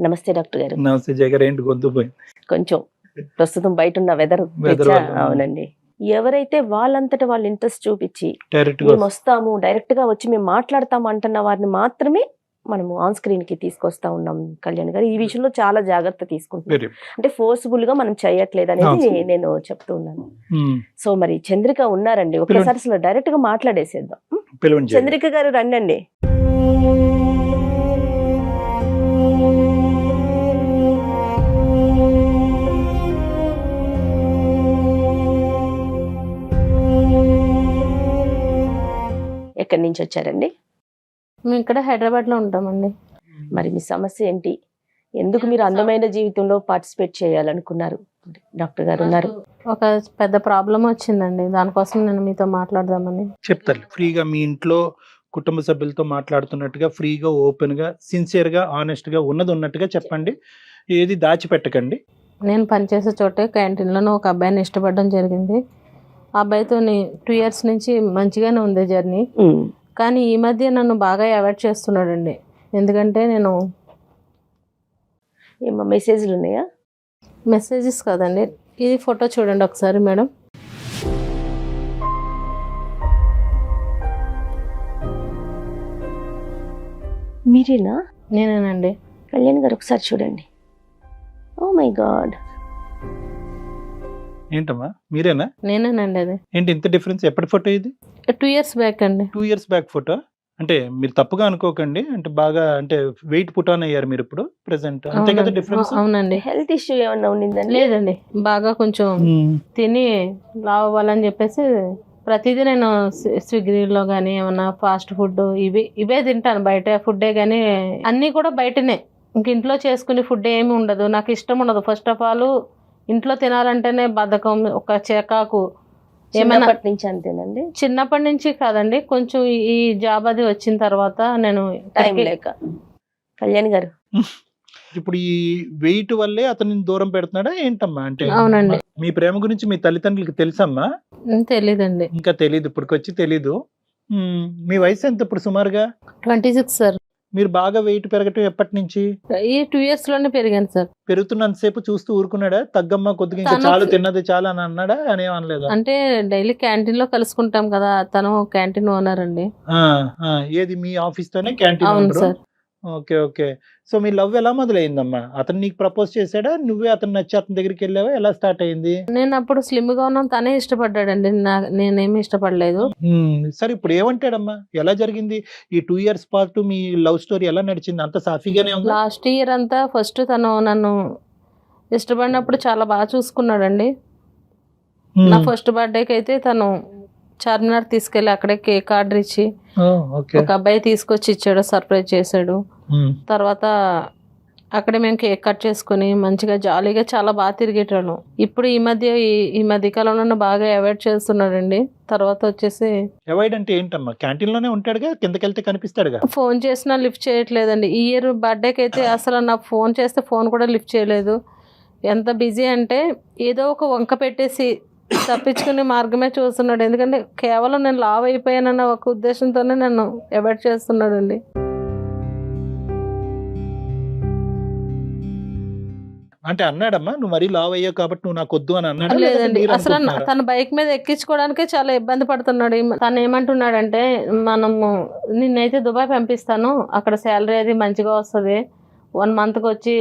నమస్తే డాక్టర్ గారు. నమస్తే జయ గారు. ఏంటి గొంతు పోయింది? కొంచెం ప్రస్తుతం బయట ఉన్న వెదర్ అవునండి. ఎవరైతే వాళ్ళంతట వాళ్ళు ఇంట్రెస్ట్ చూపించి మేము వస్తాము, డైరెక్ట్ గా వచ్చి మేము మాట్లాడతాము అంటున్న వారిని మాత్రమే మనము ఆన్ స్క్రీన్ కి తీసుకొస్తా ఉన్నాం కళ్యాణ్ గారు. ఈ విషయంలో చాలా జాగ్రత్త తీసుకుంటున్నాం. అంటే ఫోర్స్ఫుల్ గా మనం చేయట్లేదు అనేది నేను చెప్తూ ఉన్నాను. సో మరి చంద్రిక ఉన్నారండి, ఒకసారి అసలు డైరెక్ట్ గా మాట్లాడేసేద్దాం. చంద్రిక గారు రండి. ఎక్కడి నుంచి వచ్చారండి? మేము ఇక్కడ హైదరాబాద్ లో ఉంటామండి. మరి మీ సమస్య ఏంటి? ఎందుకు మీరు అందమైన జీవితంలో పార్టిసిపేట్ చేయాలనుకున్నారు? డాక్టర్ గారు ఉన్నారు. ఒక పెద్ద ప్రాబ్లం వచ్చిందండి, దానికోసం నేను మీతో మాట్లాడదామని. చెప్తారు ఫ్రీగా, మీ ఇంట్లో కుటుంబ సభ్యులతో మాట్లాడుతున్నట్టుగా ఫ్రీగా, ఓపెన్ గా, సిన్సియర్ గా, ఆనెస్ట్ గా ఉన్నది ఉన్నట్టుగా చెప్పండి. ఏది దాచిపెట్టకండి. నేను పనిచేసే చోటే క్యాంటీన్లోనే ఒక అబ్బాయిని ఇష్టపడడం జరిగింది. ఆ అబ్బాయితో 2 years నుంచి మంచిగానే ఉంది జర్నీ. కానీ ఈ మధ్య నన్ను బాగా అవాయిడ్ చేస్తున్నాడండి. ఎందుకంటే నేను మెసేజ్లు ఉన్నాయా? మెసేజెస్ కాదండి, ఇది ఫోటో చూడండి ఒకసారి మేడం. మీరేనా? నేనేనండి. కళ్యాణ్ గారు ఒకసారి చూడండి. ఓ మై గాడ్, ఏంటమ్మా మీరేనా? నేనేనండి. అది ఏంటి ఇంత డిఫరెన్స్? ఎప్పటి ఫోటో ఇది? 2 years బ్యాక్ అండి. 2 years బ్యాక్ ఫోటో. అంటే మీరు తప్పుగా అనుకోకండి, అంటే బాగా అంటే వెయిట్ పుట్ ఆన్ అయ్యారు మీరు ఇప్పుడు ప్రెసెంట్, అంతే కదా డిఫరెన్స్? అవునండి. హెల్త్ ఇష్యూ ఏమన్నా ఉండిందండి? లేదండి, బాగా కొంచెం తిని లావ్ అవ్వాలని చెప్పేసి ప్రతిదీ నేను స్విగ్గీలో కానీ ఏమన్నా ఫాస్ట్ ఫుడ్ ఇవే తింటాను. బయట ఫుడ్డే కానీ అన్నీ కూడా బయటనే. ఇంక ఇంట్లో చేసుకునే ఫుడ్ ఏమి ఉండదు, నాకు ఇష్టం ఉండదు. ఫస్ట్ ఆఫ్ ఆల్ ఇంట్లో తినాలంటేనే బద్ధకం, ఒక చికాకు. చిన్నప్పటి నుంచి అంతేనండి? చిన్నప్పటి నుంచి కాదండి, కొంచెం ఈ జాబ్ అది వచ్చిన తర్వాత నేను టైం లేక. కళ్యాణ్ గారు, ఇప్పుడు ఈ వెయిట్ వల్లే అతన్ని దూరం పెడుతున్నాడా ఏంటమ్మా? అంటే అవునండి. మీ ప్రేమ గురించి మీ తల్లిదండ్రులకి తెలుసమ్మా? తెలీదండి. ఇంకా తెలీదు, ఇప్పటికొచ్చి తెలీదు. మీ వయసు ఎంత ఇప్పుడు సుమారుగా? 26 సార్. మీరు బాగా వెయిట్ పెరగటం ఎప్పటి నుంచి? ఈ 2 years లోనే పెరిగాను సార్. పెరుగుతున్నంతసేపు చూస్తూ ఊరుకున్నాడా? తగ్గమ్మా కొద్దిగా, ఇంకా చాలు తిన్నది చాలా అని అన్నాడా? అని అనలేదా? అంటే డైలీ క్యాంటీన్ లో కలుసుకుంటాం కదా, తను క్యాంటీన్ ఓనర్ అండి. ఏది మీ ఆఫీస్ తోనే క్యాంటీన్? అవును సార్. Okay okay. సో మీ లవ్ ఎలా మొదలైందమ్మా? అతను నీకు ప్రపోజ్ చేశాడా, నువ్వే అతను నచ్చి అతని దగ్గరికి వెళ్ళావా? ఎలా స్టార్ట్ అయింది? నేను అప్పుడు స్లిమ్ గా ఉన్నాను, తనే ఇష్టపడ్డాడండి, నేనేమి ఇష్టపడలేదు. సరే ఇప్పుడు ఏమంటాడమ్మా? ఎలా జరిగింది ఈ 2 years పాటు మీ లవ్ స్టోరీ? ఎలా నడిచింది? అంత సాఫీగానే ఉంది? లాస్ట్ ఇయర్ అంతా ఫస్ట్ తను నన్ను ఇష్టపడినప్పుడు చాలా బాగా చూసుకున్నాడండి. నా ఫస్ట్ బర్త్డేకి అయితే తను చార్మినార్ తీసుకెళ్ళి అక్కడే కేక్ ఆర్డర్ ఇచ్చి ఒక అబ్బాయి తీసుకొచ్చి ఇచ్చాడు, సర్ప్రైజ్ చేశాడు. తర్వాత అక్కడే మేము కేక్ కట్ చేసుకుని మంచిగా జాలీగా చాలా బాగా తిరిగేటాను. ఇప్పుడు ఈ మధ్య కాలంలో బాగా అవాయిడ్ చేస్తున్నాడండి. తర్వాత వచ్చేసి అవాయిడ్ అంటే ఏంటమ్మా? క్యాంటీన్ లోనే ఉంటాడుగా, కిందకెళ్తే కనిపిస్తాడుగా. ఫోన్ చేసినా లిఫ్ట్ చేయట్లేదండి. ఈ ఇయర్ బర్త్డేకి అయితే అసలు నాకు ఫోన్ చేస్తే ఫోన్ కూడా లిఫ్ట్ చేయలేదు. ఎంత బిజీ అంటే ఏదో ఒక వంక పెట్టేసి తప్పించుకునే మార్గమే చూస్తున్నాడు. ఎందుకంటే కేవలం నేను లావ్ అయిపోయానన్న ఒక ఉద్దేశంతోనే నన్ను అవాయిడ్ చేస్తున్నాడండి. అంటే అన్నాడమ్మా నువ్వు మరీ లావ్ అయ్యావు కాబట్టి నువ్వు నాకు వద్దు అని అన్నాడు? లేదండి, అసలు తన బైక్ మీద ఎక్కించుకోవడానికే చాలా ఇబ్బంది పడుతున్నాడు. తను ఏమంటున్నాడంటే, మనము నిన్నైతే దుబాయ్ పంపిస్తాను, అక్కడ శాలరీ అది మంచిగా వస్తుంది, 1 monthకి వచ్చి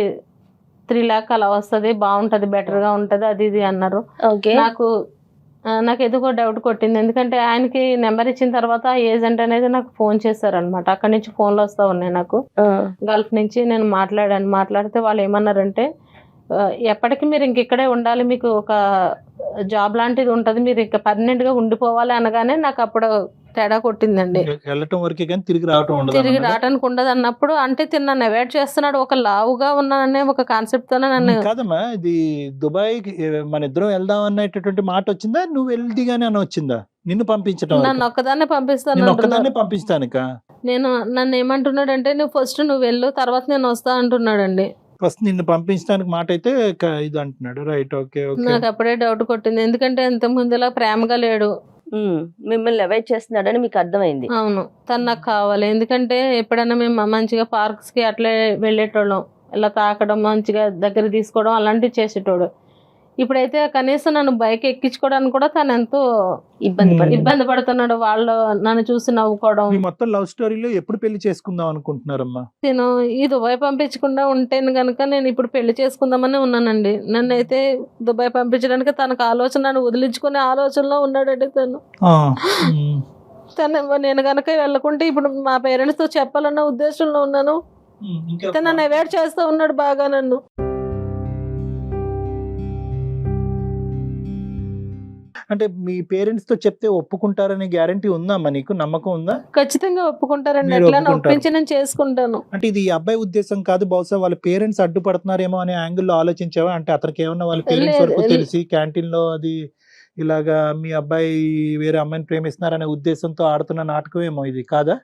3 lakh అలా వస్తుంది, బాగుంటది, బెటర్ గా ఉంటది, అది ఇది అన్నారు. నాకు ఎందుకో డౌట్ కొట్టింది. ఎందుకంటే ఆయనకి నెంబర్ ఇచ్చిన తర్వాత ఏజెంట్ అనేది నాకు ఫోన్ చేశారనమాట. అక్కడి నుంచి ఫోన్లు వస్తా ఉన్నాయి నాకు, గల్ఫ్ నుంచి. నేను మాట్లాడితే వాళ్ళు ఏమన్నారంటే, ఎప్పటికీ మీరు ఇంక ఇక్కడే ఉండాలి, మీకు ఒక జాబ్ లాంటిది ఉంటది, మీరు ఇంకా పర్మనెంట్ గా ఉండిపోవాలి అనగానే నాకు అప్పుడు తేడా కొట్టిందండి. తిరిగి రావడానికి ఉండదు అన్నప్పుడు, అంటే నన్ను అవాయిడ్ చేస్తున్నాడు, ఒక లావుగా ఉన్నాననే ఒక కాన్సెప్ట్ తోనే నన్ను. కాదమ్మా, ఇది దుబాయ్ మన ఇద్దరం వెళ్దాం అన్నటువంటి మాట వచ్చిందా, నువ్వు వెళ్దిగానే అని వచ్చిందా? నిన్ను పంపించడం? నన్ను ఒక్కదాన్నే పంపిస్తాను. నన్ను ఏమంటున్నాడు అంటే, నువ్వు ఫస్ట్ నువ్వు వెళ్ళు, తర్వాత నేను వస్తా అంటున్నాడండి. ఫస్ట్ నిన్ను పంపించడానికి మాట అయితే ఇది అంటున్నాడు. Right, okay. నాకు అప్పుడే డౌట్ కొట్టింది. ఎందుకంటే ఇంత ముందులా ప్రేమగా లేడు, మిమ్మల్ని అవాయిడ్ చేస్తున్నాడని మీకు అర్థమైంది. అవును, తను నాకు కావాలి. ఎందుకంటే ఎప్పుడైనా మేము మంచిగా పార్క్స్ కి అట్లే వెళ్ళేటోళ్ళం, ఇలా తాకడం, మంచిగా దగ్గర తీసుకోవడం అలాంటివి చేసేటోడు. ఇప్పుడైతే కనీసం నన్ను బైక్ ఎక్కించుకోవడానికి కూడా తను ఎంతో ఇబ్బంది పడుతున్నాడు. వాళ్ళు నన్ను చూసి నవ్వుకోవడం. మీ మొత్తం లవ్ స్టోరీలో ఎప్పుడు పెళ్లి చేసుకుందాం అనుకుంటున్నారమ్మా? నేను ఈ దుబాయ్ పంపించకుండా ఉంటేను కనుక నేను ఇప్పుడు పెళ్లి చేసుకుందామని ఉన్నానండి. నన్ను అయితే దుబాయ్ పంపించడానికి తనకు ఆలోచన, నన్ను వదిలించుకునే ఆలోచనలో ఉన్నాడండి తను. నేను కనుక వెళ్ళకుంటే ఇప్పుడు మా పేరెంట్స్ తో చెప్పాలన్న ఉద్దేశంలో ఉన్నాను. నన్ను అవాయిడ్ చేస్తూ ఉన్నాడు బాగా నన్ను. అంటే మీ పేరెంట్స్ తో చెప్తే ఒప్పుకుంటారనే గ్యారంటీ ఉందమ్మా? నీకు నమ్మకం ఉందా? ఖచ్చితంగా ఒప్పుకుంటారండి. మీరు ఎట్లా ఒప్పుకుంటారు. ఒప్పించి నేను చేసుకుంటాను. అంటే ఇది ఈ అబ్బాయి ఉద్దేశం కాదు, బహుశా వాళ్ళ పేరెంట్స్ అడ్డుపడుతున్నారేమో అనే యాంగిల్లో ఆలోచించావా? అంటే అతనికి ఏమన్నా వాళ్ళ పేరెంట్స్ వరకు తెలిసి క్యాంటీన్ లో అది ఇలాగా మీ అబ్బాయి వేరే అమ్మాయిని ప్రేమిస్తున్నారనే ఉద్దేశంతో ఆడుతున్న నాటకం ఏమో ఇది కాదా?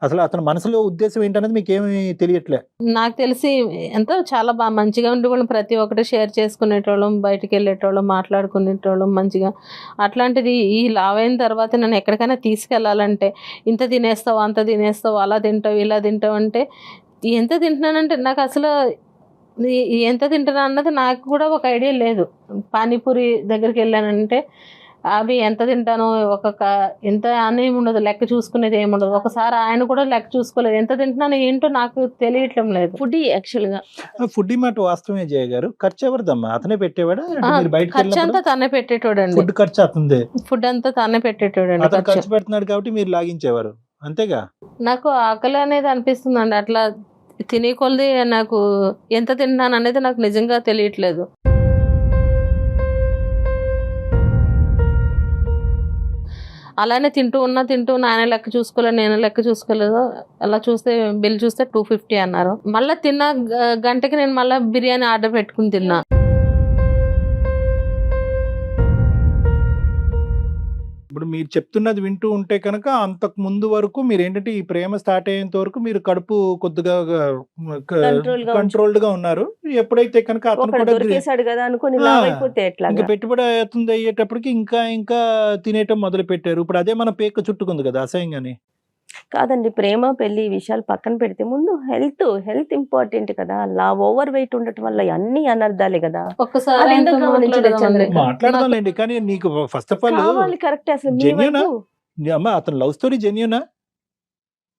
అసలు అతని మనసులో ఉద్దేశం ఏంటనేది మీకు ఏమి తెలియట్లే. నాకు తెలిసి ఎంతో చాలా బాగా మంచిగా ఉండేవాళ్ళం. ప్రతి ఒక్కటి షేర్ చేసుకునేటోళ్ళం, బయటికి వెళ్ళేటోళ్ళం, మాట్లాడుకునేటోళ్ళం మంచిగా. అట్లాంటిది ఈ లావ్ అయిన తర్వాత నన్ను ఎక్కడికైనా తీసుకెళ్ళాలంటే ఇంత తినేస్తావు, అంత తినేస్తావు, అలా తింటావు, ఇలా తింటావు అంటే ఎంత తింటున్నానంటే నాకు అసలు ఎంత తింటున్నా అన్నది నాకు కూడా ఒక ఐడియా లేదు. పానీపూరి దగ్గరికి వెళ్ళానంటే అవి ఎంత తింటానో ఎంత అని ఉండదు, లెక్క చూసుకునేది ఏముండదు. ఒకసారి ఆయన కూడా లెక్క చూసుకోలేదు. ఎంత తింటున్నానో ఏంటో నాకు తెలియటం లేదు. ఫుడ్ యాక్చువల్ గా ఫుడ్ మాట వాస్తవమే జయ గారు. ఖర్చు ఎవరిదమ్మా? అతనే పెట్టేవాడా? ఖర్చు అంతా తనే పెట్టేటోడండి. ఫుడ్ ఖర్చు అతనిదే. ఫుడ్ అంతా తనే పెట్టేటోడండి. అతను ఖర్చు పెడుతున్నాడు కాబట్టి మీరు లాగించేవారు, అంతేగా? నాకు ఆకలి అనేది అనిపిస్తుందండి. అట్లా తినే కొలది నాకు ఎంత తిన్నాను అనేది నాకు నిజంగా తెలియట్లేదు. అలానే తింటూ ఉన్నా ఆయన లెక్క చూసుకోలేదు, నేను లెక్క చూసుకోలేదు. అలా చూస్తే బిల్ చూస్తే 250 అన్నారు. మళ్ళీ తిన్న గంటకి నేను మళ్ళీ బిర్యానీ ఆర్డర్ పెట్టుకుని తిన్నా. ఇప్పుడు మీరు చెప్తున్నది వింటూ ఉంటే కనుక అంతకు ముందు వరకు మీరు ఏంటంటే ఈ ప్రేమ స్టార్ట్ అయ్యేంత వరకు మీరు కడుపు కొద్దిగా కంట్రోల్డ్ గా ఉన్నారు. ఎప్పుడైతే కనుక అతను కూడా దొరికేసాడు కదా అనుకుని ఇంకా పెట్టుబడి అవుతుంది అయ్యేటప్పటికి ఇంకా ఇంకా తినేయటం మొదలు పెట్టారు. ఇప్పుడు అదే మన పేక చుట్టుకుంది కదా అసహ్యంగాని. కాదండి, ప్రేమ పెళ్లి విషయాలు పక్కన పెడితే ముందు హెల్త్ ఇంపార్టెంట్ కదా. ఓవర్ వెయిట్ ఉండటం వల్ల అన్ని అనర్థాలే కదా. ఒక్కసారి మాట్లాడదాంలేండి, కానీ నీకు ఫస్ట్ ఆఫ్ ఆల్ కరెక్ట్. అసలు జెన్యూనా అమ్మా? అతను లవ్ స్టోరీ జెన్యూనా?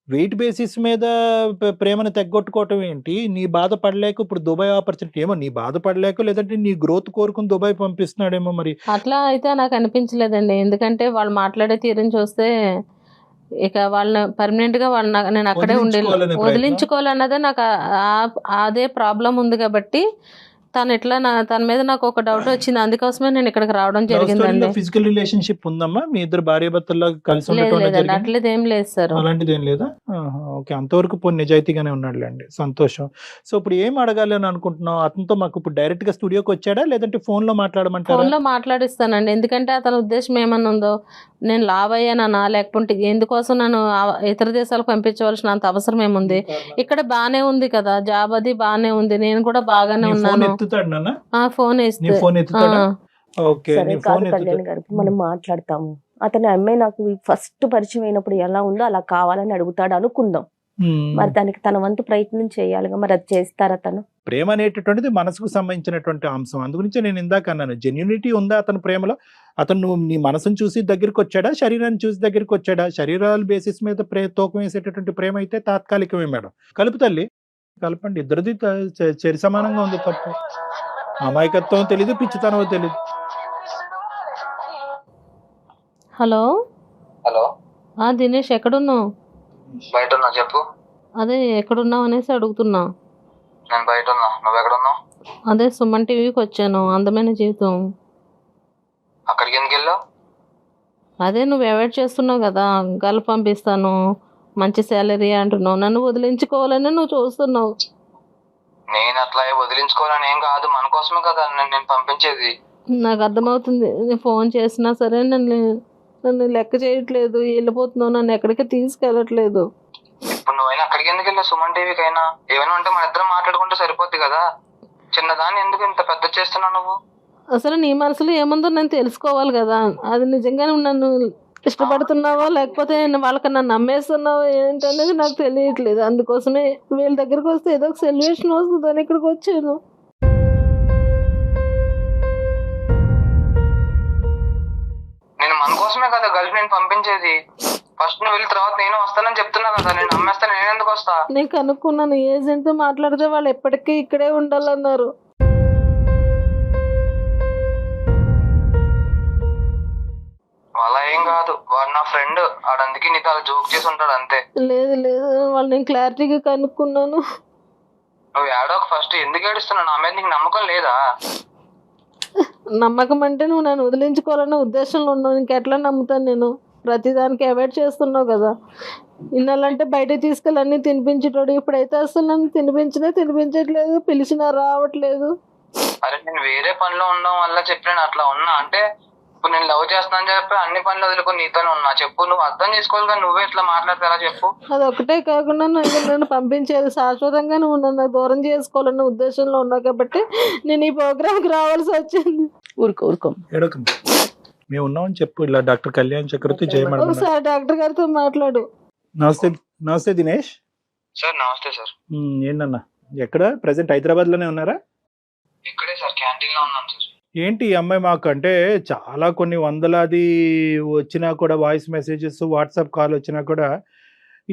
వెయిట్ బేసిస్ మీద ప్రేమను తెగ్గొట్టుకోవటం ఏంటి? నీ బాధపడలేక ఇప్పుడు దుబాయ్ ఆపర్చునిటీ ఏమో నీ బాధపడలేక, లేదంటే నీ గ్రోత్ కోరుకుని దుబాయ్ పంపిస్తున్నాడేమో. మరి అట్లా అయితే నాకు అనిపించలేదండి. ఎందుకంటే వాళ్ళు మాట్లాడే తీరుని చూస్తే ఇక వాళ్ళని పర్మనెంట్ గా నేను అక్కడే వదిలించుకోవాలన్నదే నాకు అదే ప్రాబ్లం ఉంది కాబట్టి తను ఎట్లా తన మీద నాకు ఒక డౌట్ వచ్చింది. అందుకోసమే నేను ఇక్కడికి రావడం జరిగిందండి. ఫిజికల్ రిలేషన్షిప్ ఉందమ్మా మీ ఇద్దరు భార్యాభర్తల్లో కలిసి ఉండటం? అట్లేదు ఏం లేదు సార్. అలాంటిది ఏం లేదా? ఓకే, అంతవరకు పోనీ నిజాయితీగానే ఉన్నాడులేండి, సంతోషం. సో ఇప్పుడు ఏం అడగాలి అని అనుకుంటున్నావు? అతనితో మాకు ఇప్పుడు డైరెక్ట్ గా స్టూడియోకి వచ్చాడా, లేదంటే ఫోన్ లో మాట్లాడమంటారా? ఫోన్ లో మాట్లాడిస్తానండి. ఎందుకంటే అతని ఉద్దేశం ఏమన్నా ఉందో, నేను లావ్ అయ్యానా లేకపోతే ఎందుకోసం నన్ను ఇతర దేశాలకు పంపించవలసిన అంత అవసరం ఏముంది? ఇక్కడ బానే ఉంది కదా, జాబ్ అది బానే ఉంది, నేను కూడా బాగానే ఉన్నాను. ఫోన్ కళ్యాణ్ గారు మనం మాట్లాడతాము. అతని అమ్మాయి నాకు ఫస్ట్ పరిచయం అయినప్పుడు ఎలా ఉందో అలా కావాలని అడుగుతాడు అనుకుందాం. మరి దానికి తన వంతు ప్రయత్నం చేయాలిగా. మరి అది చేస్తారా? తను ప్రేమ అనేటటువంటిది మనసుకు సంబంధించినటువంటి అంశం. అందుగురించి నేను ఇందాక అన్నాను, జెన్యూనిటీ ఉందా అతని ప్రేమలో? అతను నువ్వు నీ మనసును చూసి దగ్గరికి వచ్చాడా, శరీరాన్ని చూసి దగ్గరికి వచ్చాడా? శరీరాల బేసిస్ మీద తూకం వేసేటటువంటి ప్రేమ అయితే తాత్కాలికమే మేడం. కలుపు తల్లి, కలపండి. ఇద్దరిది చెరి సమానంగా ఉంది. తప్పు అమాయకత్వం తెలీదు, పిచ్చితనం తెలీదు. హలో దినేష్, ఎక్కడున్నావు? బయట ఉన్నా, చెప్పు. అదే ఎక్కడున్నావు అనేసి అడుగుతున్నా. నేను బయట ఉన్నా, నువ్వు ఎక్కడున్నావు? అదే సుమన్ టీవీకి వచ్చాను, అందమైన జీవితం. అక్కడికి ఎందుకు వెళ్ళావు? అదే నువ్వు అవాయిడ్ చేస్తున్నావు కదా, గల్ఫ్ పంపిస్తాను, మంచి శాలరీ అంటున్నావు, నన్ను వదిలించుకోవాలని నువ్వు చూస్తున్నావు. నేను అట్లా వదిలించుకోవాలని ఏం కాదు, మన కోసమే కదా నేను పంపించేది. నాకు అర్థమవుతుంది. నేను ఫోన్ చేసినా సరే నన్ను లెక్క చేయట్లేదు, వెళ్ళిపోతున్నావు, నన్ను ఎక్కడికి తీసుకెళ్ళట్లేదు. ఇప్పుడు నువ్వైనా అక్కడికి ఎందుకు వెళ్ళావు? సుమన్ టీవీకి అయినా ఏమైనా ఉంటే మన ఇద్దరం మాట్లాడుకుంటే సరిపోద్ది కదా. చిన్నదాన్ని ఎందుకు ఇంత పెద్ద చేస్తున్నావు నువ్వు? అసలు నీ మనసులో ఏముందో నేను తెలుసుకోవాలి కదా. అది నిజంగానే నన్ను ఇష్టపడుతున్నావా లేకపోతే వాళ్ళకి నన్ను నమ్మేస్తున్నావా ఏంటనేది నాకు తెలియట్లేదు. అందుకోసమే వీళ్ళ దగ్గరికి వస్తే ఏదో ఒక సొల్యూషన్ వస్తుందని ఇక్కడికి వచ్చాను. నేను మన కోసమే కదా గల్ఫ్ నేను పంపించేది. ఫస్ట్ నువ్వు వెళ్ళిన తర్వాత నేను వస్తానని చెప్తున్నా కదా. నేను నమ్మేస్తాను, నేను ఎందుకు వస్తా? నేను కనుక్కున్నాను, ఏజెంట్ తో మాట్లాడితే వాళ్ళు ఎప్పటికీ ఇక్కడే ఉండాలన్నారు. అలా ఏం కాదు, వాడు నా ఫ్రెండ్, ఆడందుకే నీతో అలా జోక్ చేసి ఉంటాడు అంతే. లేదు లేదు, వాళ్ళు నేను క్లారిటీగా కనుక్కున్నాను. నువ్వు ఏడోక ఫస్ట్. ఎందుకు ఏడుస్తున్నావు? నా మీద నీకు నమ్మకం లేదా? నమ్మకం అంటే నువ్వు నన్ను వదిలించుకోవాలన్న ఉద్దేశంలో ఉన్నావు. ఇంకెట్లా నమ్ముతాను నేను? ప్రతిదానికి అవాయిడ్ చేస్తున్నావు కదా. ఇన్నాళ్ళంటే బయటకు తీసుకెళ్ళి అన్నీ తినిపించేటోడు, ఇప్పుడైతే అసలు నన్ను తినిపించట్లేదు, పిలిచినా రావట్లేదు. అరే నేను వేరే పనిలో ఉండడం వల్ల చెప్పాను అట్లా ఉన్నా. అంటే ఇప్పుడు నేను లవ్ చేస్తున్నాను చెప్పి అన్ని పనులు వదులుకొని నీతోనే ఉన్నా. చెప్పు, నువ్వు అర్థం చేసుకోవాలి కానీ నువ్వే ఇట్లా మాట్లాడతారా చెప్పు? అది ఒకటే కాకుండా నన్ను పంపించేది శాశ్వతంగా నువ్వు నన్ను దూరం చేసుకోవాలన్న ఉద్దేశంలో ఉన్నావు కాబట్టి నేను ఈ ప్రోగ్రామ్కి రావాల్సి వచ్చింది. ఊరుకో ఏడోకం, మేము ఉన్నామని చెప్పు. ఇలా డాక్టర్ కళ్యాణ్ చక్రవర్తి జయమేడం. ఒకసారి డాక్టర్ గారితో మాట్లాడు. నమస్తే దినేష్. సార్ నమస్తే సార్. ఏంటన్నా, ఎక్కడ ప్రెసెంట్ హైదరాబాద్ లోనే ఉన్నారా? ఇక్కడే సార్, క్యాంటీన్ లో ఉన్నాను సార్. ఏంటి ఈ అమ్మాయి మాకు అంటే చాలా కొన్ని వందలాది వచ్చినా కూడా, వాయిస్ మెసేజెస్, వాట్సాప్ కాల్ వచ్చినా కూడా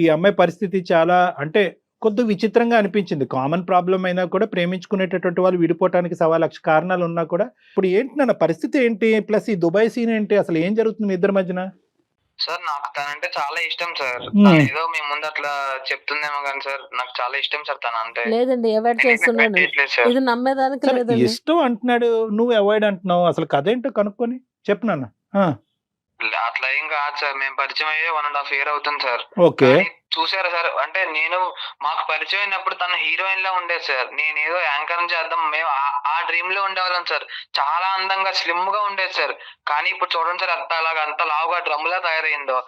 ఈ అమ్మాయి పరిస్థితి చాలా అంటే కొద్దిగా విచిత్రంగా అనిపించింది. కామన్ ప్రాబ్లం అయినా కూడా ప్రేమించుకునేటటువంటి వాళ్ళు విడిపోవటానికి 1,00,000 కారణాలు ఉన్నా కూడా ఇప్పుడు ఏంటి నా పరిస్థితి ఏంటి? ప్లస్ ఈ దుబాయ్ సీన్ ఏంటి? అసలు ఏం జరుగుతుంది మీ ఇద్దరి మధ్యన? సార్ నాకు తనంటే చాలా ఇష్టం సార్. ఏదో మీ ముందు అట్లా చెప్తుందేమో కానీ సార్ నాకు చాలా ఇష్టం సార్ తన అంటే. లేదండి, అవాయిడ్ చేస్తున్నాను. ఇది నమ్మేదానికి లేదండి. ఇష్టం అంటున్నాడు, నువ్వు అవాయిడ్ అంటున్నావు. అసలు కథ ఏంటో కనుక్కొని చెప్పు నాన్న. అట్లా ఏం కాదు సార్, మేము పరిచయం అయ్యే 1.5 year అవుతుంది సార్. ఓకే, చూసారా సార్, అంటే నేను మాకు పరిచయం అయినప్పుడు తన హీరోయిన్ లా ఉండేది సార్. నేను ఏదో యాంకర్ చేద్దాం మేము ఆ డ్రీమ్ లో ఉండేవాళ్ళం సార్. చాలా అందంగా స్లిమ్ గా ఉండేది సార్. కానీ ఇప్పుడు చూడండి సార్, అంత లావుగా డ్రమ్ములా తయారైందో.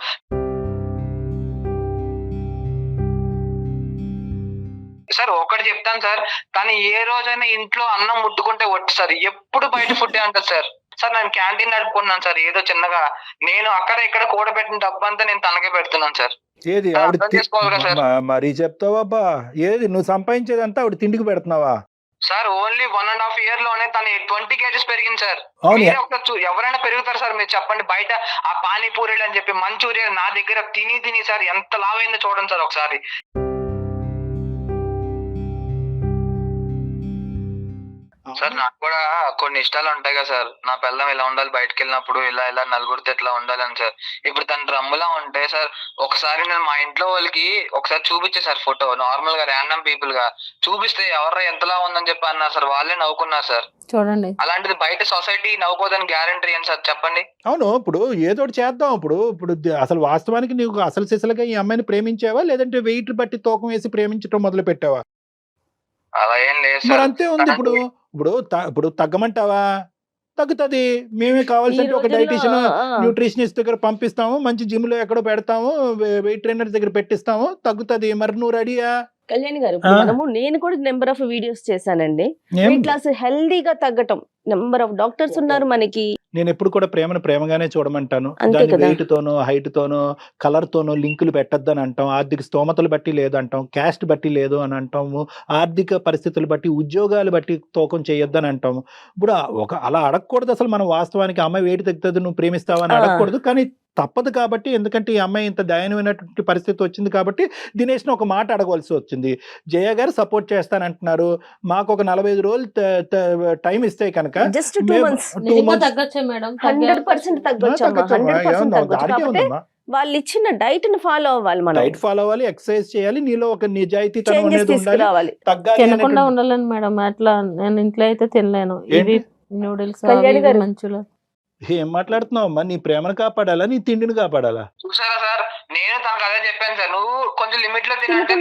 సార్ ఒకటి చెప్తాను సార్, తను ఏ రోజైనా ఇంట్లో అన్నం ముట్టుకుంటే ఒట్టు సార్, ఎప్పుడు బయట ఫుడ్ అంటారు సార్. సార్ నేను క్యాంటీన్ నడుపుకున్నాను సార్, ఏదో చిన్నగా. నేను అక్కడ ఇక్కడ కూడబెట్టిన డబ్బు అంతా నేను తనకే పెడుతున్నాను సార్. ఏది అర్థం చేసుకోవాలి కదా సార్. మరీ చెప్తావా? ఏది నువ్వు సంపాదించేదంతా ఆవిడ తిండికి పెడుతున్నావా? సార్ ఓన్లీ 1.5 year లోనే తను 20 kgs పెరిగింది సార్. ఎవరైనా పెరుగుతారు సార్? మీరు చెప్పండి. బయట ఆ పానీపూరీలు అని చెప్పి మంచూరియా నా దగ్గర తిని సార్ ఎంత లావైందో చూడండి సార్ ఒకసారి. సార్ నాకు కూడా కొన్ని ఇష్టాలు ఉంటాయి కదా సార్. నా పిల్లం ఇలా ఉండాలి, బయటకు వెళ్ళినప్పుడు ఇలా నలుగురితో ఎట్లా ఉండాలని సార్. ఇప్పుడు తన డ్రమ్ములా ఉంటే సార్, ఒకసారి నేను మా ఇంట్లో వాళ్ళకి ఒకసారి చూపించే సార్ ఫోటో, నార్మల్ గా ర్యాండమ్ పీపుల్ గా చూపిస్తే ఎవరు ఎంతలా ఉందని చెప్పి అన్నారు సార్. వాళ్ళే నవ్వుకున్నారు సార్. చూడండి, అలాంటిది బయట సొసైటీ నవ్వుకోదని గ్యారంటీ ఏం సార్ చెప్పండి? అవును, ఇప్పుడు ఏదో ఒకటి చేద్దాం. ఇప్పుడు అసలు వాస్తవానికి నీకు అసలు సిసలుగా ఈ అమ్మాయిని ప్రేమించావా, లేదంటే వెయిట్ బట్టి తూకం వేసి ప్రేమించడం మొదలు పెట్టావా? అలా ఏం లేదు మరి సార్. అంతే ఉంది. ఇప్పుడు తగ్గమంటావా? తగ్గుతుంది. మేమే కావాల్సింటే ఒక డైటీషియన్, న్యూట్రిషనిస్ట్ దగ్గర పంపిస్తాము, మంచి జిమ్ లో ఎక్కడో పెడతాము, వెయిట్ ట్రైనర్ దగ్గర పెట్టిస్తాము, తగ్గుతుంది. మరి నువ్వు రెడీయా? కళ్యాణ్ గారు, నేను కూడా నెంబర్ ఆఫ్ వీడియోస్ చేశానండి. వెయిట్ లాస్ హెల్దీగా తగ్గటం, నెంబర్ ఆఫ్ డాక్టర్స్ ఉన్నారు మనకి. నేను ఎప్పుడు కూడా ప్రేమను ప్రేమగానే చూడమంటాను. దాని వెయిట్ తోనో హైట్ తోనో కలర్ తోనో లింకులు పెట్టద్దని అంటాం. ఆర్థిక స్తోమతలు బట్టి లేదంటాం, క్యాస్ట్ బట్టి లేదు అని అంటాము, ఆర్థిక పరిస్థితులు బట్టి, ఉద్యోగాలు బట్టి తూకం చేయొద్దని అంటాము. ఇప్పుడు అలా అడగకూడదు అసలు. మనం వాస్తవానికి అమ్మాయి వెయిట్ తగ్గుతుంది, నువ్వు ప్రేమిస్తావా అని అడగకూడదు. కానీ తప్పదు కాబట్టి, ఎందుకంటే ఈ అమ్మాయి ఇంత దయనీయమైనటువంటి పరిస్థితి వచ్చింది కాబట్టి దినేష్ని ఒక మాట అడగవలసి వచ్చింది. జయ గారు సపోర్ట్ చేస్తానంటున్నారు, మాకు ఒక 45 రోజులు టైం ఇస్తే కనుక జస్ట్ 2 months తగ్గొచ్చా మేడం? 100% తగ్గొచ్చు. వాళ్ళు ఇచ్చిన డైట్ ని ఫాలో అవ్వాలి, మనం డైట్ ఫాలో అవ్వాలి, ఎక్సర్సైజ్ చేయాలి, నీలో ఒక నిజాయితీతనం అనేది ఉండాలి, తగ్గాలి. తినకుండా ఉండాలని మేడం. అట్లా నేను ఇంట్లో అయితే తినలేను. ఇవి నూడిల్స్, మంచులు. ఏం మాట్లాడుతున్నావు అమ్మా? నీ ప్రేమను కాపాడాలా, నీ తిండిని కాపాడాలా? చూసారా సార్, నేను తనకు అదే చెప్పాను సార్. నువ్వు కొంచెం లిమిట్ లో తినంటే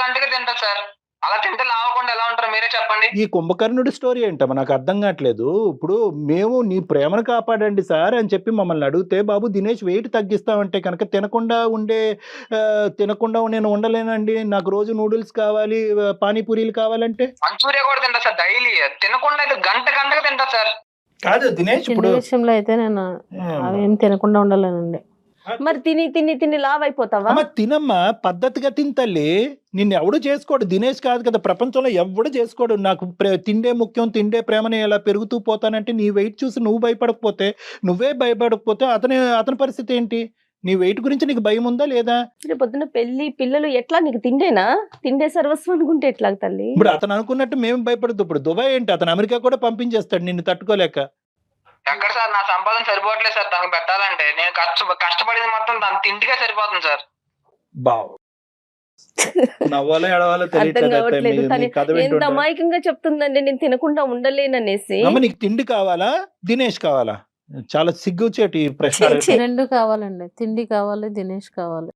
గంటగా తింటా సార్. అలా తింటే లావకుండా ఎలా ఉంటారు మీరే చెప్పండి. ఈ కుంభకర్ణుడి స్టోరీ ఏంటమ్మా? నాకు అర్థం కావట్లేదు. ఇప్పుడు మేము నీ ప్రేమను కాపాడండి సార్ అని చెప్పి మమ్మల్ని అడిగితే, బాబు దినేష్ వెయిట్ తగ్గిస్తామంటే కనుక తినకుండా నేను ఉండలేనండి, నాకు రోజు నూడిల్స్ కావాలి, పానీపూరీలు కావాలంటే. మంచూరియా కూడా తింటా సార్ డైలీ. తినకుండా అయితే గంటగా తింటా సార్. కాదు దినేష్ తిండి ఇప్పుడు విషయంలో అయితే నేను అవేం తినకుండా ఉండలేనండి. మరి తిని తిని తిని లావ్ అయిపోతావా? అమ్మ తినమ్మా, పద్ధతిగా తిని తల్లి. నిన్ను ఎవడు చేసుకోడు, దినేష్ కాదు కదా, ప్రపంచంలో ఎవడు చేసుకోడు. నాకు తిండే ముఖ్యం, తిండే ప్రేమని ఎలా పెరుగుతూ పోతానంటే నీ వెయిట్ చూసి నువ్వు భయపడకపోతే, నువ్వే భయపడకపోతే అతని పరిస్థితి ఏంటి? నీ వెయిట్ గురించి నీకు భయం ఉందా లేదా? రేపు పొద్దున్న పెళ్లి పిల్లలు ఎట్లా? నీకు తిండేనా? తిండే సర్వస్వం అనుకుంటే ఎట్లా తల్లి? ఇప్పుడు అతను అనుకున్నట్టు మేము భయపడదు. ఇప్పుడు దుబాయ్ ఏంటి, అతను అమెరికా కూడా పంపించేస్తాడు నిన్ను తట్టుకోలేక. ఎక్కడ సార్ నా సంపాదన సరిపోవట్లేదు సార్ తనకు పెట్టాలంటే. నేను కష్టపడింది మొత్తం తన తిండికే సరిపోతుంది సార్. బావ్ నవ్వాలో ఎడవాలో అర్థం కావట్లేదు. తెలియట్లేదు. తను నీ కథ ఎంత వింటుంటే. అమాయకంగా చెప్తుందండి, నేను తినకుండా ఉండలేననేసి. అమ్మ నీకు తిండి కావాలా, దినేష్ కావాలా? చాలా సిగ్గుచేటి ప్రశ్న. ఛీ. రెండు కావాలండి, తిండి కావాలి, దినేష్ కావాలి.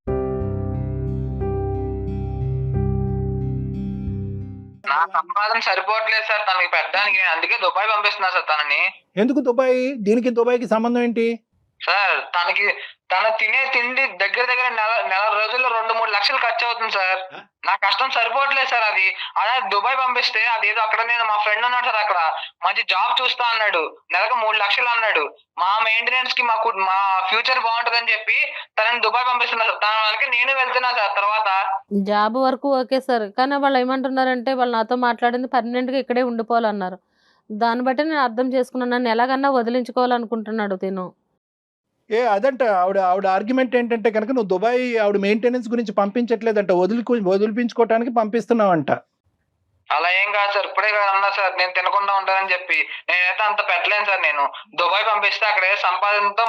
నా సంపాదన సరిపోవట్లేదు సార్ తనకి పెట్టడానికి. నేను అందుకే దుబాయ్ పంపిస్తున్నా సార్ తనని. ఎందుకు దుబాయ్? దీనికి దుబాయ్కి సంబంధం ఏంటి? సార్ తను తినే తిండి దగ్గర నెల రోజుల్లో 2-3 లక్షలు ఖర్చు అవుతుంది సార్. నా కష్టం సరిపోవట్లేదు సార్. అది అదే దుబాయ్ పంపిస్తే అదేదో అక్కడ నేను మా ఫ్రెండ్ ఉన్నాడు సార్, అక్కడ మంచి జాబ్ చూస్తా అన్నాడు, నెలకు 3 లక్షలు అన్నాడు. మా మెయింటెనెన్స్ కి మా ఫ్యూచర్ బాగుంటదని చెప్పి తనని దుబాయ్ పంపిస్తున్నా సార్. తన వెనక నేను వెళ్తున్నా సార్. తర్వాత జాబ్ వరకు ఓకే సార్, కానీ వాళ్ళు ఏమంటున్నారంటే వాళ్ళు నాతో మాట్లాడింది పర్మనెంట్గా ఇక్కడే ఉండిపోవాలన్నారు. దాన్ని బట్టి నేను అర్థం చేసుకున్నాను, నన్ను ఎలాగన్నా వదిలించుకోవాలనుకుంటున్నాడు తిను. అదంట ఆవిడ ఆర్గ్యుమెంట్ ఏంటంటే కనుక నువ్వు దుబాయ్ ఆవిడ మెయింటెనెన్స్ గురించి పంపించట్లేదంట, వదిలిపించుకోవటానికి పంపిస్తున్నావంట. అలా ఏం కాదు సార్. ఇప్పుడే కదా అన్నా సార్ నేను తినకుండా ఉంటానని చెప్పి. నేనైతే అంత పెట్టలేను సార్. నేను దుబాయ్ పంపిస్తే అక్కడ సంపాదనతో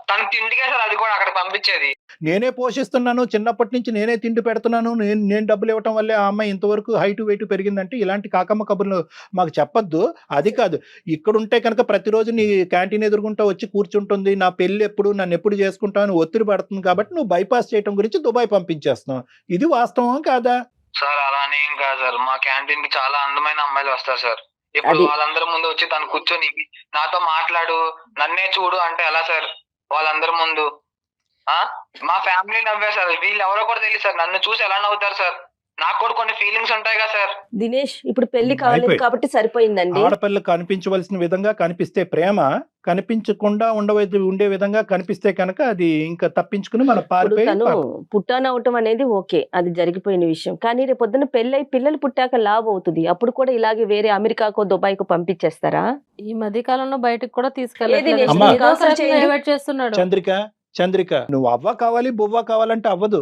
తన తిండికే సార్ అది కూడా అక్కడ పంపించేది. నేనే పోషిస్తున్నాను, చిన్నప్పటి నుంచి నేనే తిండి పెడుతున్నాను, నేను డబ్బులు ఇవ్వటం వల్లే ఆ అమ్మాయి ఇంతవరకు హైట్ వెయిట్ పెరిగిందంటే ఇలాంటి కాకమ్మ కబుర్లు మాకు చెప్పొద్దు. అది కాదు, ఇక్కడ ఉంటే కనుక ప్రతిరోజు నీ క్యాంటీన్ ఎదుర్కొంటా వచ్చి కూర్చుంటుంది, నా పెళ్ళి ఎప్పుడు, నన్ను ఎప్పుడు చేసుకుంటావు అని ఒత్తిడి పడుతుంది కాబట్టి నువ్వు బైపాస్ చేయడం గురించి దుబాయ్ పంపించేస్తున్నావు. ఇది వాస్తవం కాదా? సార్ అలానే ఏం కాదు సార్. మా క్యాంటీన్ కి చాలా అందమైన అమ్మాయిలు వస్తారు సార్. ఇప్పుడు వాళ్ళందరి ముందు వచ్చి తను కూర్చొని నాతో మాట్లాడు, నన్నే చూడు అంటే ఎలా సార్? వాళ్ళందరి ముందు మా ఫ్యామిలీ నవ్వే సార్. వీళ్ళు ఎవరో కూడా తెలియదు సార్. నన్ను చూసి ఎలా నవ్వుతారు సార్? నాకు కూడా కొన్ని ఫీలింగ్స్ ఉంటాయి కదా సార్. దినేష్ ఇప్పుడు పెళ్లి కాలేదు కాబట్టి సరిపోయిందండి. ఆడపిల్లలు కనిపించవలసిన విధంగా కనిపిస్తే ప్రేమ, కనిపించకుండా ఉండే విధంగా కనిపిస్తే కనుక అది ఇంకా తప్పించుకుని మన తను పుట్టానవటం అనేది ఓకే, అది జరిగిపోయిన విషయం. కానీ రేపు పొద్దున పెళ్ళై పిల్లలు పుట్టాక లాభం అవుతుంది, అప్పుడు కూడా ఇలాగే వేరే అమెరికాకో దుబాయ్కో పంపించేస్తారా? ఈ మధ్య కాలంలో బయటకు కూడా చేస్తున్నాడు. చంద్రిక నువ్వు అవ్వ కావాలి బువ్వ కావాలంటే అవ్వదు.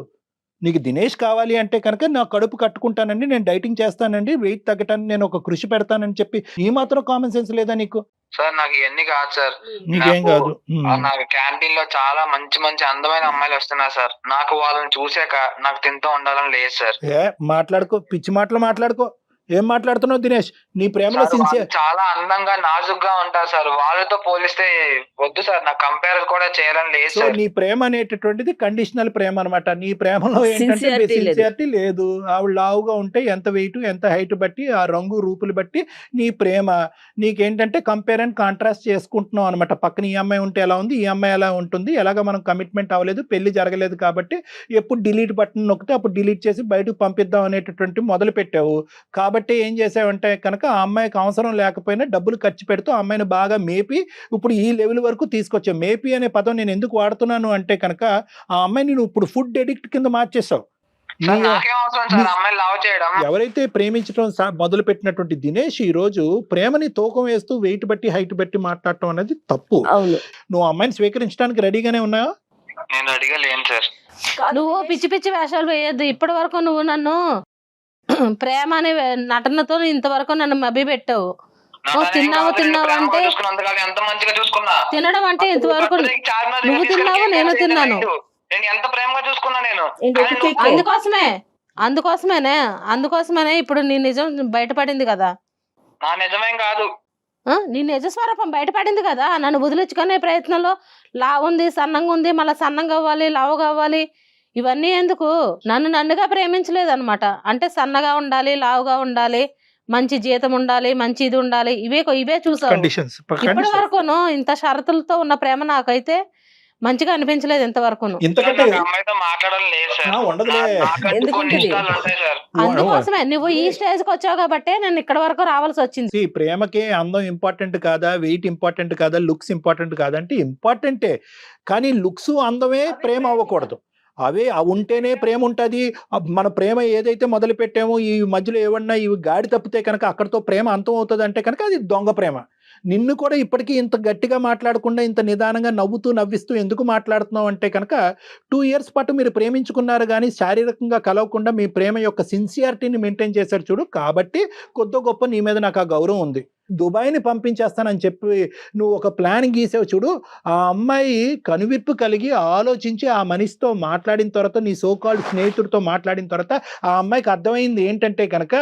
నీకు దినేష్ కావాలి అంటే కనుక నా కడుపు కట్టుకుంటానండి, నేను డైటింగ్ చేస్తానండి, వెయిట్ తగ్గటానికి నేను ఒక కృషి పెడతానని చెప్పి ఈ మాత్రం కామన్ సెన్స్ లేదా నీకు? సార్ నాకు ఇవన్నీ కాదు సార్. నీకేం కాదు. నాకు క్యాంటీన్ లో చాలా మంచి మంచి అందమైన అమ్మాయిలు వస్తున్నారు సార్. నాకు వాళ్ళని చూసాక నాకు తింటూ ఉండాలని లేదు సార్. మాట్లాడుకో, పిచ్చి మాటలు మాట్లాడుకో. ఏం మాట్లాడుతున్నావు దినేష్? నీ ప్రేమలో సిన్సియర్. చాలా అందంగా నాజుగ్గా ఉంటారు సార్. వాళ్ళతో పోలిస్తే వద్దు సార్, నాకు కంపేర్ కూడా చేయాలని లేదు సార్. నీ ప్రేమ అనేటటువంటిది కండిషనల్ ప్రేమ అనమాట. నీ ప్రేమలో ఏంటంటే సిన్సియారిటీ లేదు. ఆవిడ లావుగా ఉంటే ఎంత వెయిట్ ఎంత హైట్ బట్టి ఆ రంగు రూపులు బట్టి నీ ప్రేమ. నీకేంటంటే కంపేర్ అండ్ కాంట్రాస్ట్ చేసుకుంటున్నావు అనమాట. పక్కన ఈ అమ్మాయి ఉంటే ఎలా ఉంది, ఈ అమ్మాయి ఎలా ఉంటుంది, ఎలాగ మనం కమిట్మెంట్ అవ్వలేదు, పెళ్లి జరగలేదు కాబట్టి ఎప్పుడు డిలీట్ బటన్ నొక్కితే అప్పుడు డిలీట్ చేసి బయటకు పంపిద్దాం అనేటటువంటి మొదలు పెట్టావు. కాబట్టి ఏం చేసావంటే కనుక ఆ అమ్మాయికి అవసరం లేకపోయినా డబ్బులు ఖర్చు పెడుతూ ఆ అమ్మాయిని బాగా మేపి ఇప్పుడు ఈ లెవెల్ వరకు తీసుకొచ్చావు. మేపి అనే పదం నేను ఎందుకు వాడుతున్నాను అంటే కనుక ఆ అమ్మాయిని నువ్వు ఇప్పుడు ఫుడ్ ఎడిక్ట్ కింద మార్చేసావు. ఎవరైతే ప్రేమించడం మొదలు పెట్టినటువంటి దినేష్ ఈ రోజు ప్రేమని తూకం వేస్తూ వెయిట్ బట్టి హైట్ బట్టి మాట్లాడటం అనేది తప్పు. నువ్వు అమ్మాయిని స్వీకరించడానికి రెడీగానే ఉన్నావా? నేను రెడీగా లేను సార్. నువ్వు పిచ్చి పిచ్చి వేషాలు వేయద్దు. ఇప్పటి వరకు నువ్వు నన్ను ప్రేమ అనే నటనతో ఇంతవరకు నన్ను మభ్య పెట్టావు. తిన్నావు అంటే తినడం అంటే ఇంతవరకు నువ్వు తిన్నావు, నేను తిన్నాను. అందుకోసమేనే ఇప్పుడు నీ నిజం బయటపడింది కదా. నిజమేం కాదు, నీ నిజ స్వరూపం బయటపడింది కదా. నన్ను వదిలించుకునే ప్రయత్నంలో లావు ఉంది, సన్నంగా ఉంది, మళ్ళీ సన్నంగా కావాలి, లావు కావాలి, ఇవన్నీ ఎందుకు? నన్నుగా ప్రేమించలేదు అనమాట. అంటే సన్నగా ఉండాలి, లావుగా ఉండాలి, మంచి జీతం ఉండాలి, మంచి ఇది ఉండాలి, ఇవే చూసావు. ఇప్పటి వరకును ఇంత షరతులతో ఉన్న ప్రేమ నాకైతే మంచిగా అనిపించలేదు ఇంతవరకు. ఇంతకంటే నాకు అమ్మాయితో మాట్లాడాలని లేదు సార్. ఉండదులే. నాకంటూ ఎందుకు కొన్ని ఉంటుంది? ఇష్టాలు ఉంటాయి సార్. అందుకోసమే నువ్వు ఈ స్టేజ్ కి వచ్చావు కాబట్టి నేను ఇక్కడ వరకు రావాల్సి వచ్చింది. See, ప్రేమకి అందం ఇంపార్టెంట్ కాదా, వెయిట్ ఇంపార్టెంట్ కాదా, లుక్స్ ఇంపార్టెంట్ కాదంటే ఇంపార్టెంటే. కానీ లుక్స్ అందమే ప్రేమ అవ్వకూడదు. అవే ఉంటేనే ప్రేమ ఉంటుంది. మన ప్రేమ ఏదైతే మొదలు పెట్టామో ఈ మధ్యలో ఏమన్నా ఇవి గాడి తప్పితే కనుక అక్కడితో ప్రేమ అంతం అవుతుంది అంటే కనుక అది దొంగ ప్రేమ. నిన్ను కూడా ఇప్పటికీ ఇంత గట్టిగా మాట్లాడకుండా ఇంత నిదానంగా నవ్వుతూ నవ్విస్తూ ఎందుకు మాట్లాడుతున్నావు అంటే కనుక 2 years పాటు మీరు ప్రేమించుకున్నారు కానీ శారీరకంగా కలవకుండా మీ ప్రేమ యొక్క సిన్సియారిటీని మెయింటైన్ చేశారు చూడు. కాబట్టి కొద్ది గొప్ప నీ మీద నాకు ఆ గౌరవం ఉంది. దుబాయ్ని పంపించేస్తానని చెప్పి నువ్వు ఒక ప్లాన్ గీసావు చూడు. ఆ అమ్మాయి కనువిప్పు కలిగి ఆలోచించి ఆ మనిషితో మాట్లాడిన తర్వాత, నీ సోకాల్డ్ స్నేహితుడితో మాట్లాడిన తర్వాత ఆ అమ్మాయికి అర్థమైంది ఏంటంటే కనుక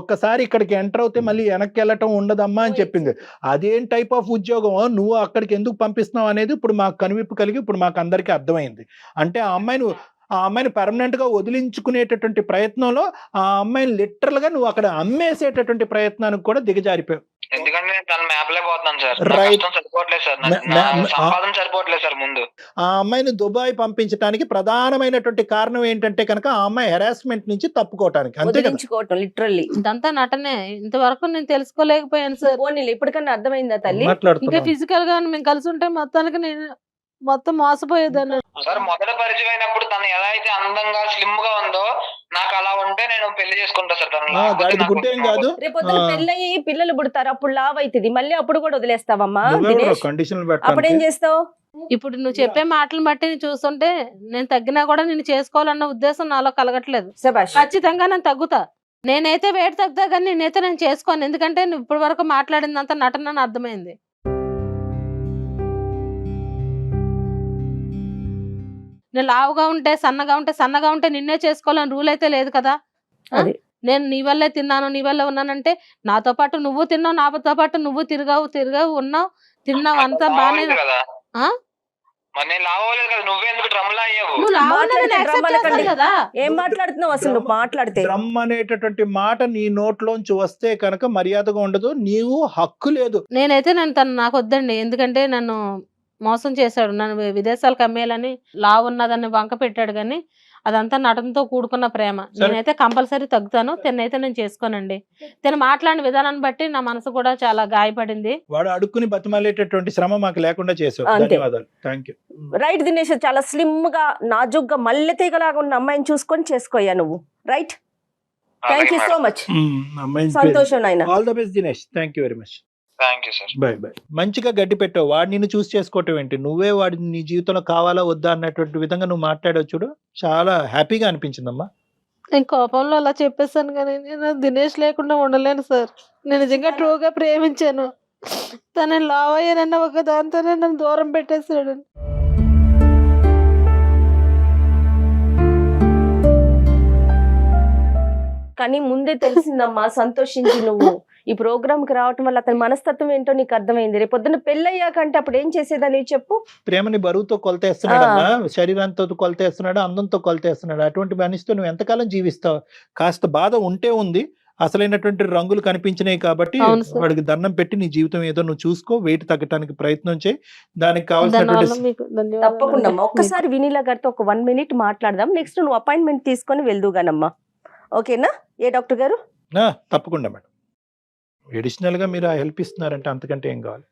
ఒక్కసారి ఇక్కడికి ఎంటర్ అవుతే మళ్ళీ వెనక్కి వెళ్ళటం ఉండదమ్మా అని చెప్పింది. అదేం టైప్ ఆఫ్ ఉద్యోగం నువ్వు అక్కడికి ఎందుకు పంపిస్తున్నావు అనేది ఇప్పుడు మాకు కనువిప్పు కలిగి ఇప్పుడు మాకు అందరికీ అర్థమైంది. అంటే ఆ అమ్మాయిని పర్మనెంట్ గా వదిలించుకునేటటువంటి ప్రయత్నంలో ఆ అమ్మాయిని లిటరల్ గా నువ్వు అక్కడ అమ్మేసేటటువంటి ప్రయత్నానికి కూడా దిగజారిపోయావు. ఎందుకంటే నేను తన మ్యాప్లే పోతున్నాను సార్. Right. సరిపోవట్లేదు సార్. నా సంపాదన సరిపోవట్లేదు సార్. ముందు ఆ అమ్మాయిని దుబాయ్ పంపించడానికి ప్రధానమైనటువంటి కారణం ఏంటంటే కనుక ఆ అమ్మాయి హెరాస్మెంట్ నుంచి తప్పుకోవటానికి, అంతే కదా? వదిలించుకోవటం లిటరల్లీ. ఇదంతా నటనే. ఇంతవరకు నేను తెలుసుకోలేకపోయాను సార్. పోనీలే, ఇప్పటికన్నా అర్థమైందా తల్లి? ఇంకా మాట్లాడుతున్నా ఫిజికల్ గా మేము కలిసి ఉంటే మొత్తానికి నేను మొత్తం మోసపోయేదాన్ని. సార్ మొదట పరిచయం అయినప్పుడు తను ఎలా అయితే అందంగా స్లిమ్ గా ఉందో నాకు అలా ఉంటే నేను పెళ్లి చేసుకుంటా సార్. తను లేకపోతే గాడిద నాకు గుంటే ఏం కాదు. రేపొద్దున పెళ్ళయి పిల్లలు పుడతారు, అప్పుడు లావ్ అవుతుంది, మళ్ళీ అప్పుడు కూడా వదిలేస్తావమ్మా దినేష్? కండిషన్లు అప్పుడేం పెట్టాలి. చేస్తావు? ఇప్పుడు నువ్వు చెప్పే మాటలు బట్టి నేను చూస్తుంటే నేను తగ్గినా కూడా నేను చేసుకోవాలన్న ఉద్దేశం నాలో కలగట్లేదు. శభాష్. ఖచ్చితంగా నేను తగ్గుతా. నేనైతే వెయిట్ తగ్గుతా కానీ నేను చేసుకోను. ఎందుకంటే నువ్వు ఇప్పటి వరకు మాట్లాడిందంతా నటన అని అర్థమైంది. నేను లావుగా ఉంటే సన్నగా ఉంటే నిన్నే చేసుకోవాలని రూల్ అయితే లేదు కదా. అది. నేను నీ వల్లే తిన్నాను, నీ వల్లే ఉన్నానంటే నాతో పాటు నువ్వు తిన్నావు, నాతో పాటు నువ్వు తిరిగావు ఉన్నావు అంతా బానే. లావలేదు కదా. ఆ? మరి నేను లావలేదు కదా. నువ్వెందుకు డ్రమ్లా అయ్యావు? నువ్వు లావున్నావు, నేను మాట్లాడితే accept చేస్తాను డ్రమ్ కదా. ఏం మాట్లాడుతున్నావు అసలు నువ్వు? మాట్లాడితే డ్రమ్ అనేటటువంటి మాట నీ నోట్లోంచి వస్తే కనుక మర్యాదగా ఉండదు. నీవు హక్కు లేదు. నేనైతే తను నాకు వద్దండి. ఎందుకంటే నన్ను మోసం చేశాడు. నన్ను విదేశాలకు అమ్మేయాలని లావు ఉన్నదాన్ని వంక పెట్టాడు. కానీ అదంతా నటనతో కూడుకున్న ప్రేమ. నేనైతే కంపల్సరీ తగ్గుతాను. తినైతే నేను చేసుకోనండి. తిను మాట్లాడిన విధానాన్ని బట్టి నా మనసు కూడా చాలా గాయపడింది. వాడు అడుక్కుని బతిమాలేటటువంటి శ్రమ మాకు లేకుండా చేసావు. అంతే. ధన్యవాదాలు. Thank you. రైట్ దినేష్, చాలా స్లిమ్ గా నాజుగ్గా మల్లె తీగలాగా ఉన్న అమ్మాయిని చూసుకొని చేసుకోయా నువ్వు. Right, thank you so much. సంతోషం నాయన. All the best Dinesh. Thank you very much. Thank you sir. By by. మంచిగా గడ్డి పెట్టావు. వాడు నిన్ను చూస్ చేసుకోవటం ఏంటి? నువ్వే వాడి నీ జీవితంలో కావాలా వద్దా అన్నటువంటి విధంగా నువ్వు మాట్లాడావు చూడు. చాలా హ్యాపీగా అనిపించిందమ్మా. నేను కోపంలో అలా చెప్పేశాను కానీ నేను దినేష్ లేకుండా ఉండలేను సార్. నేను నిజంగా ట్రూగా ప్రేమించాను. తను లావ్ అయ్యానన్న ఒక దాంతోనే నన్ను దూరం పెట్టేశాడు. కానీ ముందే తెలిసిందమ్మా, సంతోషించి నువ్వు ఈ ప్రోగ్రామ్ కి రావటం వల్ల అతని మనస్తత్వం ఏంటో నీకు అర్థమైంది. రేపు పొద్దున్న పెళ్ళయ్యాకంటే అప్పుడు ఏం చేసేదని చెప్పు. ప్రేమని బరువుతో కొలతేస్తున్నాడమ్మా, శరీరంతో కొలతేస్తున్నాడు, అందంతో కొలతేస్తున్నాడు. అటువంటి మనిషితో నువ్వు ఎంతకాలం జీవిస్తావు? కాస్త బాధ ఉంటే ఉంది. అసలైనటువంటి రంగులు కనిపించినాయి కాబట్టి వాడికి దండం పెట్టి నీ జీవితం ఏదో నువ్వు చూసుకో. వెయిట్ తగ్గడానికి ప్రయత్నం చేయి. దానికి కావాల్సినటువంటి తప్పకుండా అమ్మా. ఒక్కసారి వినీలా గారితో ఒక 1 minute మాట్లాడదాం. నెక్స్ట్ నువ్వు అపాయింట్మెంట్ తీసుకొని వెళ్దుగానమ్మా. ఓకేనా? ఏ డాక్టర్ గారు? తప్పకుండా మేడం. ఎడిషనల్ గా మీరు హెల్ప్ ఇస్తున్నారంటే అంతకంటే ఏం కావాలి?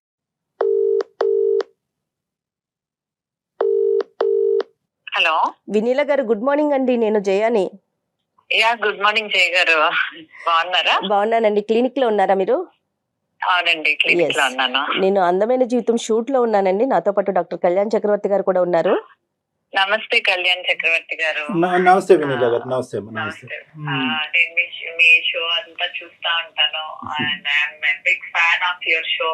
హలో వినీలా గారు, గుడ్ మార్నింగ్ అండి. నేను జయాని. గుడ్ మార్నింగ్ జయ గారు. బాగున్నారా? బాగున్నానండి. క్లినిక్ లో ఉన్నారా మీరు? అవునండి, క్లినిక్ లో ఉన్నాను. నేను అందమైన జీవితం షూట్ లో ఉన్నానండి. నాతో పాటు డాక్టర్ కళ్యాణ్ చక్రవర్తి గారు కూడా ఉన్నారు. నమస్తే కళ్యాణ్ చక్రవర్తి గారు. నమస్తే వినీలా గారు. నమస్తే. మీ షో అంతా చూస్తా ఉంటాను. And I'm big fan of your show.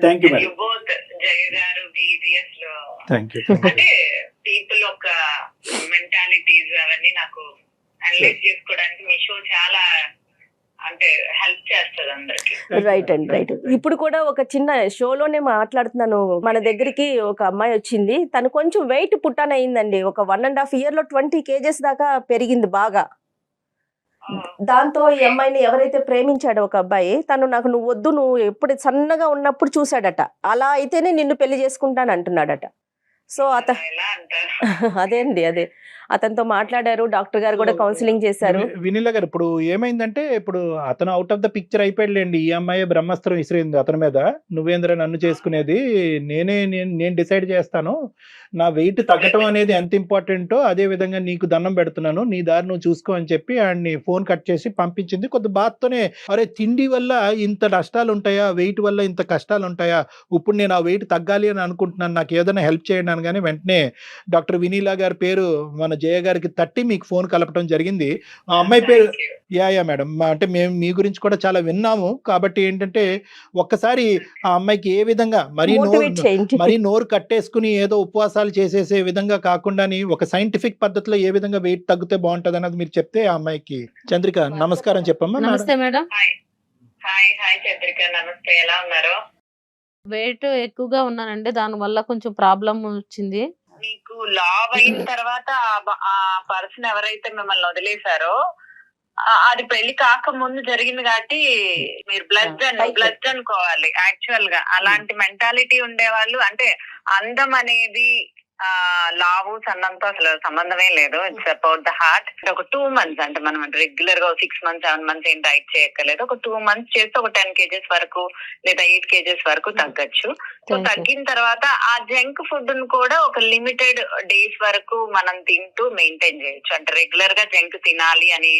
Thank you you both Jaya garu VBS లో థ్యాంక్ యూ. అంటే పీపుల్ ఒక మెంటాలిటీస్ అవన్నీ నాకు అనలైజ్ చేసుకోవడానికి మీ షో చాలా అంటే హెల్ప్ చేస్తుంది అందరికి. రైట్ అండి, రైట్. ఇప్పుడు కూడా ఒక చిన్న షోలోనే మాట్లాడుతున్నాను. మన దగ్గరికి ఒక అమ్మాయి వచ్చింది. తను కొంచెం వెయిట్ పుట్టాన్ అయిందండి. ఒక 1.5 year లో 20 kgs దాకా పెరిగింది బాగా. దాంతో ఈ అమ్మాయిని ఎవరైతే ప్రేమించాడో ఒక అబ్బాయి, తను నాకు నువ్వు వద్దు, నువ్వు ఎప్పుడు సన్నగా ఉన్నప్పుడు చూశాడట. అలా అయితేనే నిన్ను పెళ్లి చేసుకుంటాను అంటున్నాడట. సో ఎలా అంటారు? అదే అండి, అదే అతనితో మాట్లాడారు, డాక్టర్ గారు కూడా కౌన్సిలింగ్ చేశారు. వినీలా గారు, ఇప్పుడు ఏమైందంటే ఇప్పుడు అతను అవుట్ ఆఫ్ ద పిక్చర్ అయిపోయాడులేండి. ఈ అమ్మాయి బ్రహ్మాస్త్రం విసిరింది అతని మీద. నువ్వేంద్ర నన్ను చేసుకునేది, నేను డిసైడ్ చేస్తాను, నా వెయిట్ తగ్గటం అనేది ఎంత ఇంపార్టెంటో అదే విధంగా నీకు దండం పెడుతున్నాను, నీ దారి నువ్వు చూసుకో అని చెప్పి ఆయన్ని ఫోన్ కట్ చేసి పంపించింది. కొద్ది బాధతోనే, అరే తిండి వల్ల ఇంత నష్టాలు ఉంటాయా, వెయిట్ వల్ల ఇంత కష్టాలు ఉంటాయా, ఇప్పుడు నేను ఆ వెయిట్ తగ్గాలి అని అనుకుంటున్నాను, నాకు ఏదైనా హెల్ప్ చేయండి అనగానే వెంటనే డాక్టర్ వినీలా గారి పేరు మన జయ గారికి తట్టి మీకు ఫోన్ కలపడం జరిగింది. ఆ అమ్మాయి పేరు యా మేడం, అంటే మేము మీ గురించి కూడా చాలా విన్నాము, కాబట్టి ఏంటంటే ఒక్కసారి ఆ అమ్మాయికి ఏ విధంగా మరీ నోరు కట్టేసుకుని ఏదో ఉపవాసాలు చేసేసే విధంగా కాకుండా ఒక సైంటిఫిక్ పద్ధతిలో ఏ విధంగా వెయిట్ తగ్గితే బాగుంటది అన్నది మీరు చెప్తే ఆ అమ్మాయికి. చంద్రిక నమస్కారం చెప్పమ్మా. నమస్తే మేడం. హాయ్ చంద్రిక, నమస్తే, ఎలా ఉన్నారు? వెయిట్ ఎక్కువగా ఉన్నానండి, దాని వల్ల కొంచెం ప్రాబ్లం వచ్చింది. మీకు లావ్ అయిన తర్వాత ఆ పర్సన్ ఎవరైతే మిమ్మల్ని వదిలేశారో అది పెళ్లి కాక ముందు జరిగింది కాబట్టి మీరు బ్లడ్ అనుకోవాలి. యాక్చువల్ గా అలాంటి మెంటాలిటీ ఉండేవాళ్ళు, అంటే అందం అనేది లావు సన్నంతో అసలు సంబంధమే లేదు. It's about the heart. ఒక 2 months, అంటే మనం రెగ్యులర్ గా 6 months 7 months ఏం డైట్ చేయక్కర్లేదు. ఒక 2 months చేస్తే ఒక 10 kgs వరకు లేదా 8 kgs వరకు తగ్గచ్చు. సో తగ్గిన తర్వాత ఆ జంక్ ఫుడ్ ను కూడా ఒక లిమిటెడ్ డేస్ వరకు మనం తింటూ మెయింటైన్ చేయొచ్చు. అంటే రెగ్యులర్ గా జంక్ తినాలి అని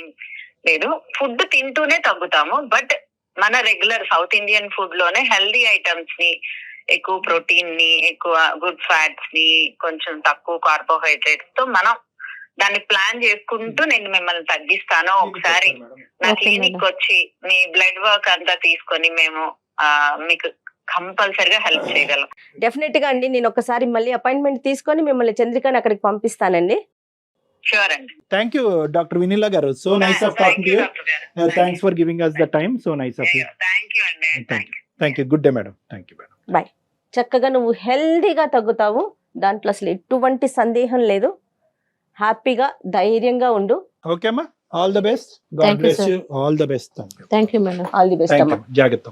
లేదు, ఫుడ్ తింటూనే తగ్గుతాము. బట్ మన రెగ్యులర్ సౌత్ ఇండియన్ ఫుడ్ లోనే హెల్దీ ఐటమ్స్ ని, ఎక్కువ ప్రోటీన్ ని, ఎక్కువ గుడ్ ఫ్యాట్స్ ని, కొంచెం తక్కువ కార్బోహైడ్రేట్స్ తో మనం దాన్ని ప్లాన్ చేసుకుంటూ నేను మిమ్మల్ని తగ్గిస్తాను. ఒకసారి నా క్లినిక్ వచ్చి మీ బ్లడ్ వర్క్ అంతా తీసుకొని మేము మీకు కంపల్సరిగా హెల్ప్ చేయగలం. డెఫినెట్ గా అండి, నేను ఒకసారి మళ్ళీ అపాయింట్మెంట్ తీసుకొని మిమ్మల్ని చంద్రికని అక్కడికి పంపిస్తానండి. షూర్ అండి. Thank you doctor Vinila garu. So nice of talking to you. Thanks for giving us the time. So nice of you. Thank you అండి. Thank you. Good day madam. Thank you madam. Bye. చక్కగా నువ్వు హెల్దీగా తగ్గుతావు, దాంట్లో అసలు ఎటువంటి సందేహం లేదు. హ్యాపీగా ధైర్యంగా ఉండు. ఓకే అమ్మా, all the best. God bless you. All the best. Thank you madam. All the best అమ్మా. జాగ్రత్త.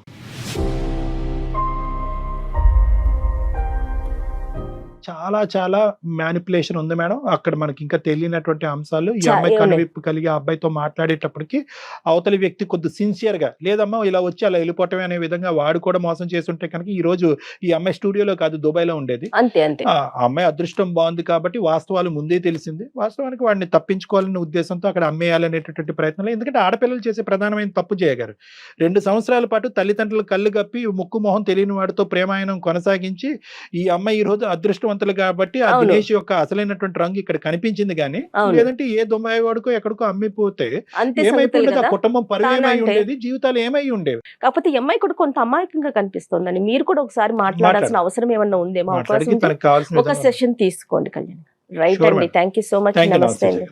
చాలా చాలా మ్యానిపులేషన్ ఉంది మేడం అక్కడ, మనకి ఇంకా తెలియనటువంటి అంశాలు. ఈ అమ్మాయి కనువిప్పు కలిగి ఆ అబ్బాయితో మాట్లాడేటప్పటికి అవతలి వ్యక్తి కొద్ది సిన్సియర్ గా, లేదమ్మా ఇలా వచ్చి అలా వెళ్ళిపోవటమే అనే విధంగా వాడు కూడా మోసం చేస్తుంటే కనుక ఈ రోజు ఈ అమ్మాయి స్టూడియోలో కాదు దుబాయ్ లో ఉండేది. అంతే అంతే. ఆ అమ్మాయి అదృష్టం బాగుంది కాబట్టి వాస్తవాలు ముందే తెలిసింది. వాస్తవానికి వాడిని తప్పించుకోవాలనే ఉద్దేశంతో అక్కడ అమ్మేయాలనేటటువంటి ప్రయత్నంలో, ఎందుకంటే ఆడపిల్లలు చేసే ప్రధానమైన తప్పు చేయగారు 2 సంవత్సరాల పాటు తల్లిదండ్రులు కళ్ళు గప్పి ముక్కు మొహం తెలియని వాడితో ప్రేమాయణం కొనసాగించి ఈ అమ్మాయి ఈ రోజు అదృష్టవంతులు కాబట్టి ఆ దినేష్ యొక్క అసలైనటువంటి రంగు ఇక్కడ కనిపించింది. కానీ లేదంటే ఏ దుబాయ్ వాడికో ఎక్కడికో అమ్మిపోతే ఏమైపోయింది, ఆ కుటుంబం పరువేమై ఉండేది, జీవితాలు ఏమై ఉండేవి. కాకపోతే ఈ అమ్మాయి కూడా కొంత అమాయకంగా కనిపిస్తుందని మీరు కూడా ఒకసారి మాట్లాడాల్సిన అవసరం ఏమన్నా ఉందేమో. ఒక సెషన్ తీసుకోండి కళ్యాణ్. రైట్ అండి, థ్యాంక్ యూ సో మచ్. నమస్తే అండి.